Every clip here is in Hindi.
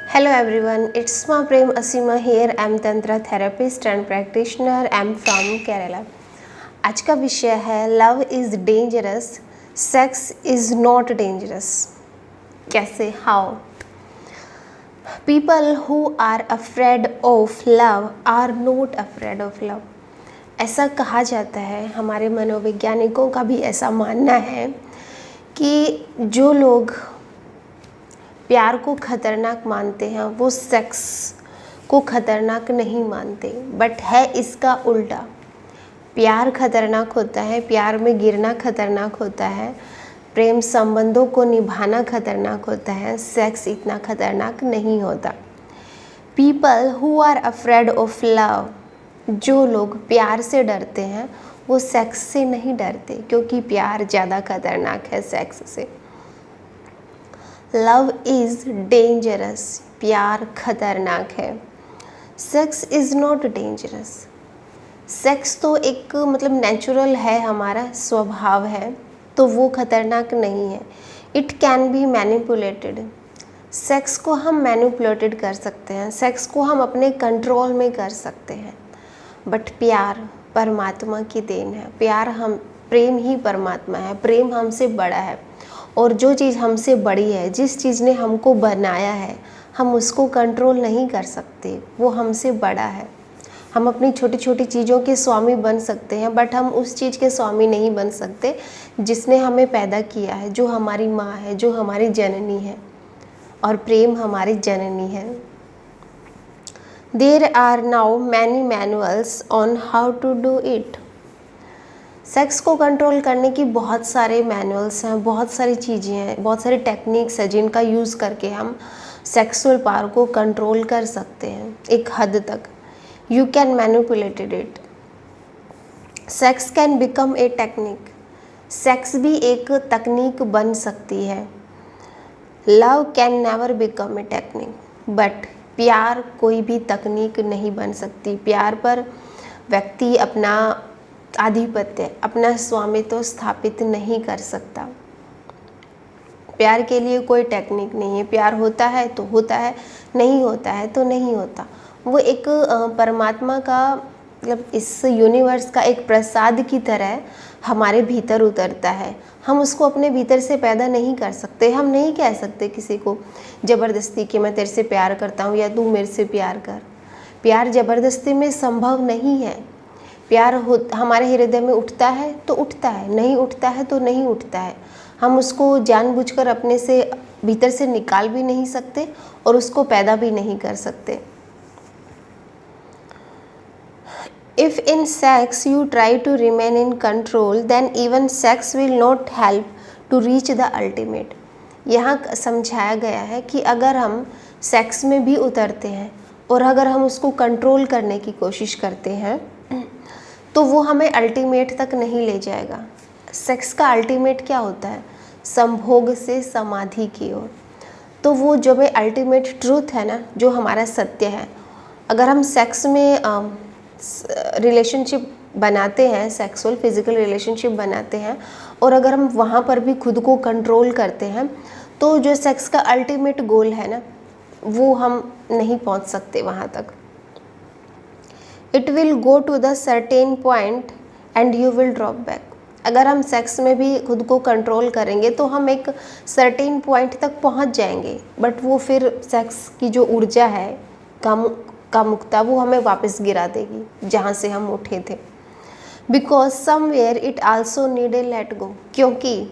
Hello everyone, it's my Prem Asima here. I'm Tantra therapist and practitioner. I'm from Kerala. आज का विषय है love is dangerous, sex is not dangerous. कैसे? How? People who are afraid of love are not afraid of love. ऐसा कहा जाता है, हमारे मनोवैज्ञानिकों का भी ऐसा मानना है कि जो लोग प्यार को खतरनाक मानते हैं वो सेक्स को खतरनाक नहीं मानते. बट है इसका उल्टा. प्यार खतरनाक होता है, प्यार में गिरना खतरनाक होता है, प्रेम संबंधों को निभाना खतरनाक होता है, सेक्स इतना खतरनाक नहीं होता. People who are afraid of love, जो लोग प्यार से डरते हैं वो सेक्स से नहीं डरते, क्योंकि प्यार ज़्यादा खतरनाक है सेक्स से. लव इज़ डेंजरस, प्यार खतरनाक है. Sex is not dangerous. Sex तो एक नेचुरल है, हमारा स्वभाव है, तो वो खतरनाक नहीं है. It can be manipulated. Sex को हम मैनिपुलेटेड कर सकते हैं, सेक्स को हम अपने कंट्रोल में कर सकते हैं. बट प्यार परमात्मा की देन है. प्रेम ही परमात्मा है. प्रेम हमसे बड़ा है, और जो चीज़ हमसे बड़ी है, जिस चीज़ ने हमको बनाया है, हम उसको कंट्रोल नहीं कर सकते. वो हमसे बड़ा है. हम अपनी छोटी छोटी चीज़ों के स्वामी बन सकते हैं, बट हम उस चीज़ के स्वामी नहीं बन सकते जिसने हमें पैदा किया है, जो हमारी माँ है, जो हमारी जननी है. और प्रेम हमारी जननी है. There are now many manuals on how to do it. Sex को कंट्रोल करने की बहुत सारे मैनुअल्स हैं, बहुत सारी चीज़ें हैं, बहुत सारी टेक्निक्स हैं जिनका यूज़ करके हम सेक्सुअल पावर को कंट्रोल कर सकते हैं एक हद तक. You can manipulated it. Sex can become a technique. Sex भी एक तकनीक बन सकती है. Love can never become a technique. But प्यार कोई भी तकनीक नहीं बन सकती. प्यार पर व्यक्ति अपना आधिपत्य, अपना स्वामित्व स्थापित नहीं कर सकता. प्यार के लिए कोई टेक्निक नहीं है. प्यार होता है तो होता है, नहीं होता है तो नहीं होता. वो एक परमात्मा का इस यूनिवर्स का एक प्रसाद की तरह हमारे भीतर उतरता है. हम उसको अपने भीतर से पैदा नहीं कर सकते. हम नहीं कह सकते किसी को ज़बरदस्ती कि मैं तेरे से प्यार करता हूँ या तू मेरे से प्यार कर. प्यार ज़बरदस्ती में संभव नहीं है. प्यार हमारे हृदय में उठता है तो उठता है, नहीं उठता है तो नहीं उठता है. हम उसको जानबूझकर अपने से भीतर से निकाल भी नहीं सकते और उसको पैदा भी नहीं कर सकते. If in sex you try to remain in control, then even sex will not help to reach the ultimate. यहाँ समझाया गया है कि अगर हम सेक्स में भी उतरते हैं और अगर हम उसको कंट्रोल करने की कोशिश करते हैं तो वो हमें अल्टीमेट तक नहीं ले जाएगा. सेक्स का अल्टीमेट क्या होता है? संभोग से समाधि की ओर. तो वो जो में अल्टीमेट ट्रूथ है ना, जो हमारा सत्य है. अगर हम सेक्स में रिलेशनशिप बनाते हैं, सेक्सुअल फिजिकल रिलेशनशिप बनाते हैं, और अगर हम वहाँ पर भी खुद को कंट्रोल करते हैं, तो जो सेक्स का अल्टीमेट गोल है ना, वो हम नहीं पहुँच सकते वहाँ तक. It will go to the certain point and you will drop back. अगर हम सेक्स में भी खुद को कंट्रोल करेंगे तो हम एक सर्टेन पॉइंट तक पहुंच जाएंगे, बट वो फिर सेक्स की जो ऊर्जा है, कामुकता, वो हमें वापस गिरा देगी जहाँ से हम उठे थे. Because somewhere it also need a let go. क्योंकि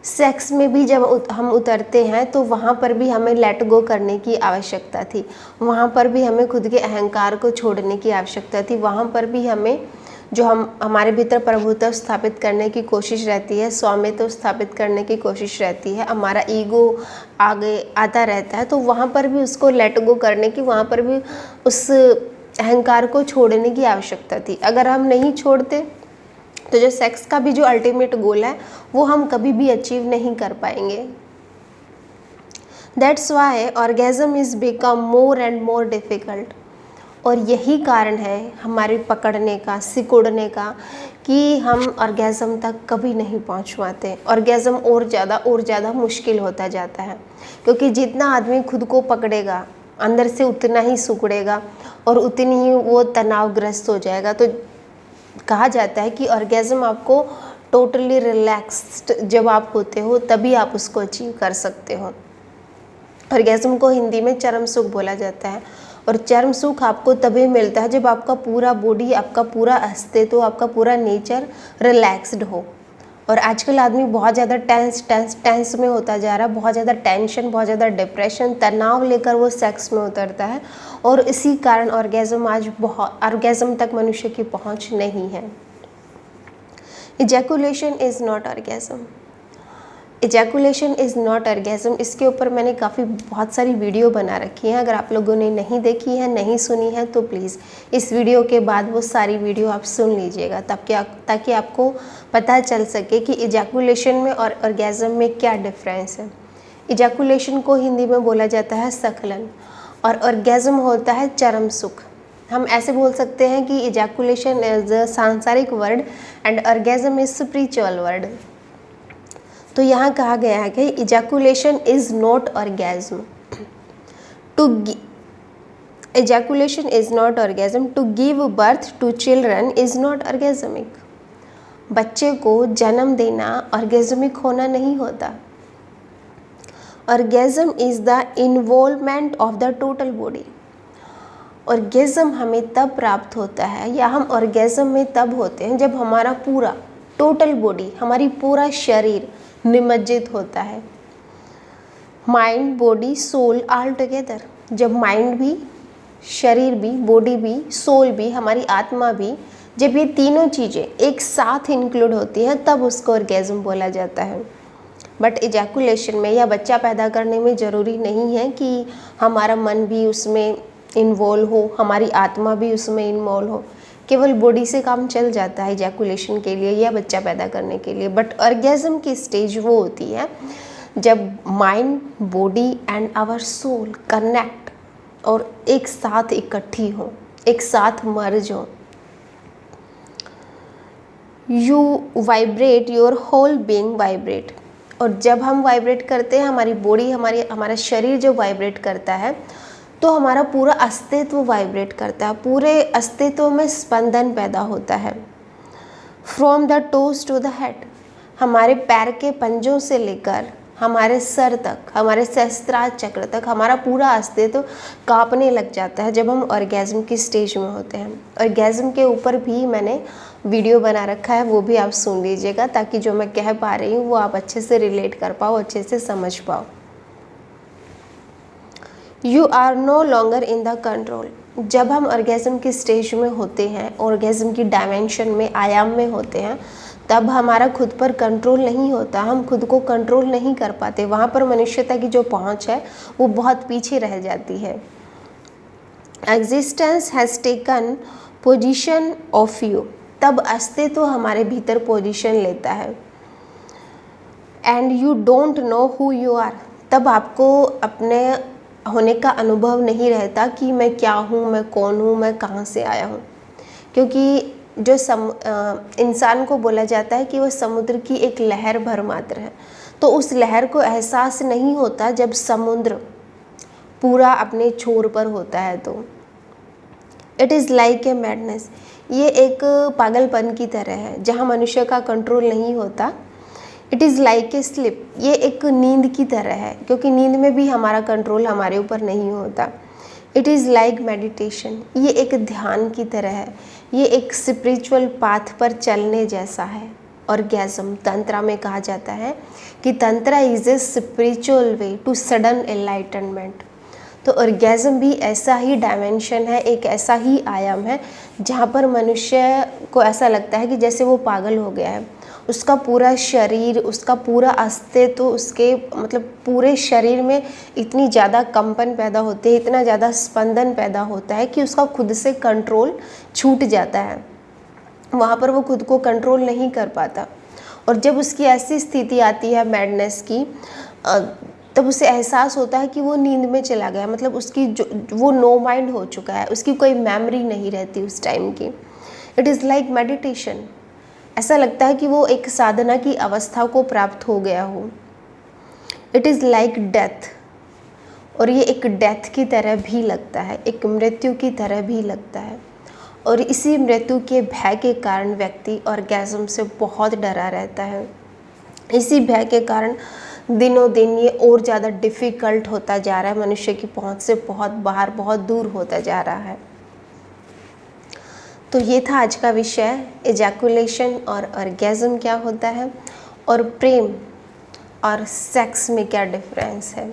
सेक्स में भी जब हम उतरते हैं तो वहाँ पर भी हमें लेट गो करने की आवश्यकता थी. वहाँ पर भी हमें खुद के अहंकार को छोड़ने की आवश्यकता थी. वहाँ पर भी हमें जो हमारे भीतर प्रभुत्व स्थापित करने की कोशिश रहती है, स्वामित्व स्थापित करने की कोशिश रहती है, हमारा ईगो आगे आता रहता है, तो वहाँ पर भी उसको लेट गो करने की, वहाँ पर भी उस अहंकार को छोड़ने की आवश्यकता थी. अगर हम नहीं छोड़ते तो जो सेक्स का भी जो अल्टीमेट गोल है वो हम कभी भी अचीव नहीं कर पाएंगे. That's why orgasm is become more and more difficult. और यही कारण है हमारे पकड़ने का, सिकुड़ने का, कि हम ऑर्गेज़म तक कभी नहीं पहुंच पाते। ऑर्गेज़म और ज़्यादा मुश्किल होता जाता है, क्योंकि जितना आदमी खुद को पकड़ेगा अंदर से उतना ही सिकुड़ेगा और उतनी ही वो तनावग्रस्त हो जाएगा। तो कहा जाता है कि ऑर्गेज़म आपको टोटली रिलैक्स्ड जब आप होते हो तभी आप उसको अचीव कर सकते हो। ऑर्गेज़म को हिंदी में चरम सुख बोला जाता है, और चरम सुख आपको तभी मिलता है जब आपका पूरा बॉडी, आपका पूरा अस्तित्व, आपका पूरा नेचर रिलैक्स्ड हो। और आजकल आदमी बहुत ज़्यादा टेंस में होता जा रहा है, बहुत ज़्यादा टेंशन, बहुत ज़्यादा डिप्रेशन, तनाव लेकर वो सेक्स में उतरता है, और इसी कारण ऑर्गेज़म तक मनुष्य की पहुंच नहीं है। Ejaculation is not orgasm. Ejaculation is not orgasm, इसके ऊपर मैंने बहुत सारी वीडियो बना रखी हैं। अगर आप लोगों ने नहीं देखी है, नहीं सुनी है, तो प्लीज़ इस वीडियो के बाद वो सारी वीडियो आप सुन लीजिएगा, ताकि आपको पता चल सके कि इजैकुलेशन में और ऑर्गेज़म में क्या डिफरेंस है। इजैकुलेशन को हिंदी में बोला जाता है स्खलन, और ऑर्गेज़म होता है चरम सुख। हम ऐसे बोल सकते हैं कि इजैकुलेशन इज़ अ सांसारिक word and orgasm is spiritual word. तो यहाँ कहा गया है कि ejaculation is not orgasm. Ejaculation is not orgasm. To give birth to children is not orgasmic. बच्चे को जन्म देना ऑर्गेज़मिक होना नहीं होता। Orgasm is the involvement of the total body. Orgasm हमें तब प्राप्त होता है, या हम ऑर्गेज़म में तब होते हैं जब हमारा पूरा टोटल बॉडी, हमारी पूरा शरीर निमज्जित होता है। Mind, body, soul all together. जब माइंड भी, शरीर भी, बॉडी भी, सोल भी, हमारी आत्मा भी, जब ये तीनों चीज़ें एक साथ इंक्लूड होती हैं, तब उसको ऑर्गेज़म बोला जाता है। बट इजैकुलेशन में या बच्चा पैदा करने में ज़रूरी नहीं है कि हमारा मन भी उसमें इन्वॉल्व हो, हमारी आत्मा भी उसमें इन्वॉल्व हो। केवल बॉडी से काम चल जाता है इजैकुलेशन के लिए या बच्चा पैदा करने के लिए। बट ऑर्गेज़म की स्टेज वो होती है जब mind, body and our soul connect और एक साथ इकट्ठी हो, एक साथ मर्ज हो। You vibrate, your whole being vibrate. और जब हम वाइब्रेट करते हैं, हमारी बॉडी, हमारा शरीर जब वाइब्रेट करता है, तो हमारा पूरा अस्तित्व वाइब्रेट करता है, पूरे अस्तित्व में स्पंदन पैदा होता है। From the toes to the head, हमारे पैर के पंजों से लेकर हमारे सर तक, हमारे सहस्त्रार चक्र तक हमारा पूरा अस्तित्व कांपने लग जाता है जब हम ऑर्गेज़म की स्टेज में होते हैं। ऑर्गेज़म के ऊपर भी मैंने वीडियो बना रखा है, वो भी आप सुन लीजिएगा, ताकि जो मैं कह पा रही हूँ वो आप अच्छे से रिलेट कर पाओ, अच्छे से समझ पाओ। You are no longer in the control. जब हम ऑर्गेज़म की स्टेज में होते हैं, ऑर्गेज़म की डायमेंशन में, आयाम में होते हैं, तब हमारा खुद पर कंट्रोल नहीं होता, हम खुद को कंट्रोल नहीं कर पाते। वहाँ पर मनुष्यता की जो पहुँच है वो बहुत पीछे रह जाती है। Existence has taken position of you, तब अस्तित्व हमारे भीतर पोजीशन लेता है। And you don't know who you are, तब आपको अपने होने का अनुभव नहीं रहता कि मैं क्या हूँ, मैं कौन हूँ, मैं कहाँ से आया हूँ। क्योंकि जो इंसान को बोला जाता है कि वह समुद्र की एक लहर भर मात्र है, तो उस लहर को एहसास नहीं होता जब समुद्र पूरा अपने छोर पर होता है। तो it is like a madness, ये एक पागलपन की तरह है जहाँ मनुष्य का कंट्रोल नहीं होता। It is like a slip, ये एक नींद की तरह है, क्योंकि नींद में भी हमारा कंट्रोल हमारे ऊपर नहीं होता। इट इज़ लाइक मेडिटेशन, ये एक ध्यान की तरह है, ये एक स्पिरिचुअल पाथ पर चलने जैसा है। ऑर्गेज़म तंत्रा में कहा जाता है कि tantra is a spiritual way to sudden enlightenment. तो ऑर्गेज़म भी ऐसा ही डायमेंशन है, एक ऐसा ही आयाम है जहाँ पर मनुष्य को ऐसा लगता है कि जैसे वो पागल हो गया है। उसका पूरा शरीर, उसका पूरा अस्तित्व, उसके मतलब पूरे शरीर में इतनी ज़्यादा कंपन पैदा होते हैं, इतना ज़्यादा स्पंदन पैदा होता है कि उसका खुद से कंट्रोल छूट जाता है। वहाँ पर वो खुद को कंट्रोल नहीं कर पाता। और जब उसकी ऐसी स्थिति आती है मैडनेस की, तब उसे एहसास होता है कि वो नींद में चला गया, मतलब उसकी वो नो माइंड हो चुका है, उसकी कोई मेमोरी नहीं रहती उस टाइम की। It is like meditation. ऐसा लगता है कि वो एक साधना की अवस्था को प्राप्त हो गया हो। इट इज़ लाइक डेथ, और ये एक डेथ की तरह भी लगता है, एक मृत्यु की तरह भी लगता है। और इसी मृत्यु के भय के कारण व्यक्ति ऑर्गेज़म से बहुत डरा रहता है। इसी भय के कारण दिनों दिन ये और ज़्यादा डिफ़िकल्ट होता जा रहा है, मनुष्य की पहुंच से बहुत बाहर, बहुत दूर होता जा रहा है। तो ये था आज का विषय, एजैकुलेशन और ऑर्गेज़म क्या होता है, और प्रेम और सेक्स में क्या डिफरेंस है।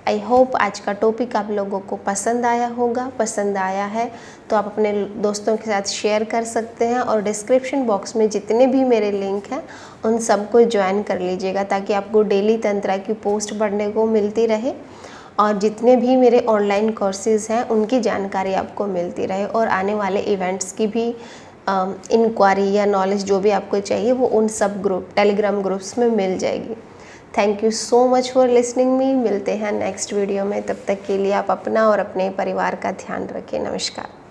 आई होप आज का टॉपिक आप लोगों को पसंद आया होगा। पसंद आया है तो आप अपने दोस्तों के साथ शेयर कर सकते हैं, और डिस्क्रिप्शन बॉक्स में जितने भी मेरे लिंक हैं उन सबको ज्वाइन कर लीजिएगा, ताकि आपको डेली तंत्रा की पोस्ट पढ़ने को मिलती रहे, और जितने भी मेरे ऑनलाइन कोर्सेज़ हैं उनकी जानकारी आपको मिलती रहे, और आने वाले इवेंट्स की भी इंक्वायरी या नॉलेज जो भी आपको चाहिए वो उन सब ग्रुप टेलीग्राम ग्रुप्स में मिल जाएगी। Thank you so much for listening me. मिलते हैं नेक्स्ट वीडियो में, तब तक के लिए आप अपना और अपने परिवार का ध्यान रखें। नमस्कार।